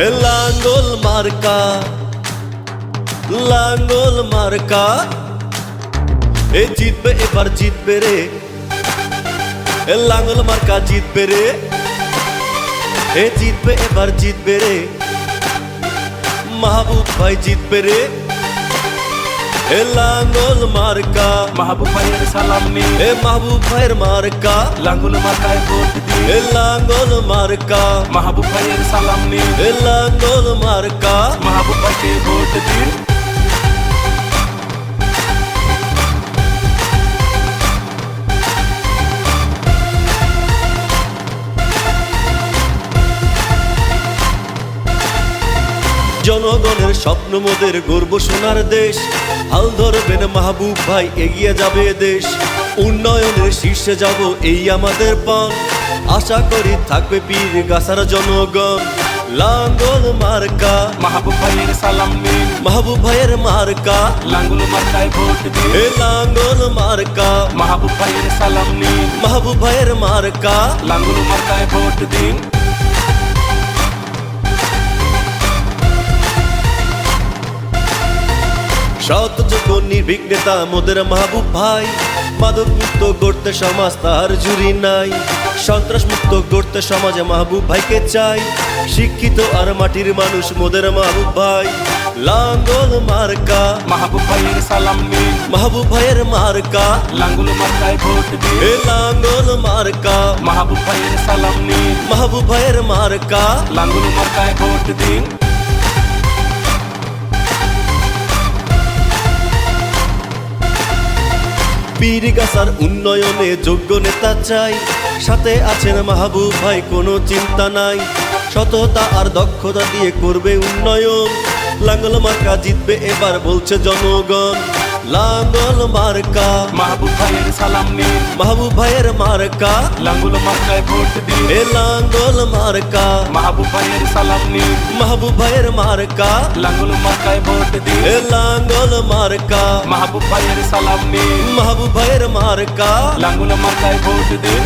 লাঙ্গল মার্কা, লাঙ্গল মার্কা, এ জিতবে, এবার জিতবে রে। লাঙ্গল মার্কা জিতবে রে, এ জিতবে, এবার জিতবে রে। মাহবুব ভাই জিতবে রে। লাঙ্গল মার্কা, মাহবুব ভাইয়ের সালাম নিন, মাহবুব ভাইয়ের মার্কা, লাঙ্গল মার্কায় ভোট দিন। লাঙ্গল মার্কা, মাহবুব ভাইয়ের সালাম নিন, লাঙ্গল মার্কা। মাহবুব ভাইকে ভোট দিন। জনগণের স্বপ্ন মোদের গর্ব সোনার দেশ। হাল ধরবেন মাহবুব ভাই, এগিয়ে যাবে দেশ। উন্নয়নের শীর্ষে যাব এই আমাদের পান। আশা করি থাকবে পীর গাছার জনগণ। লাঙ্গল মার্কা, মাহবুব ভাইয়ের সালাম নিন, মাহবুব ভাইয়ের মার্কা, লাঙ্গল মার্কায় ভোট দিন। লাঙ্গল মার্কা, মাহবুব ভাইয়ের সালাম নিন, মাহবুব ভাইয়ের মার্কা। লাঙ্গল মার্কায় ভোট দিন। সৎ যোগ্য নির্ভীক নেতা মোদের মাহবুব ভাই। মাদক মুক্ত করতে সমাজ তার জুড়ি নাই। সন্ত্রাস মুক্ত করতে সমাজে মাহবুব ভাইকে চাই। শিক্ষিত আর মাটির মানুষ মোদের মাহবুব ভাই। লাঙ্গল মার্কা, মাহবুব ভাইয়ের সালাম নিন, মাহবুব ভাইয়ের মার্কা, লাঙ্গল মার্কায় ভোট দিন। লাঙ্গল মার্কা, মাহবুব ভাইয়ের সালাম নিন, মাহবুব ভাইয়ের মার্কা। লাঙ্গল মার্কায় ভোট দিন। পীর গাছার উন্নয়নে যোগ্য নেতা চাই। সাথে আছেন মাহবুব ভাই, কোনো চিন্তা নাই। সততা আর দক্ষতা দিয়ে করবে উন্নয়ন। লাঙ্গল মার্কা জিতবে এবার বলছে জনগণ। লাঙ্গল মার্কা, মাহবুব ভাইয়ের সালাম নিন, মাহবুব ভাইয়ের মার্কা, লাঙ্গল মার্কায় ভোট দিন। লাঙ্গল মার্কা, মাহবুব ভাইয়ের সালাম নিন, মাহবুব ভাইয়ের মার্কা, লাঙ্গল মার্কায় ভোট দিন। লাঙ্গল মার্কা, মাহবুব ভাইয়ের সালাম নিন, মাহবুব ভাইয়ের মার্কা। লাঙ্গল মার্কায় ভোট দিন।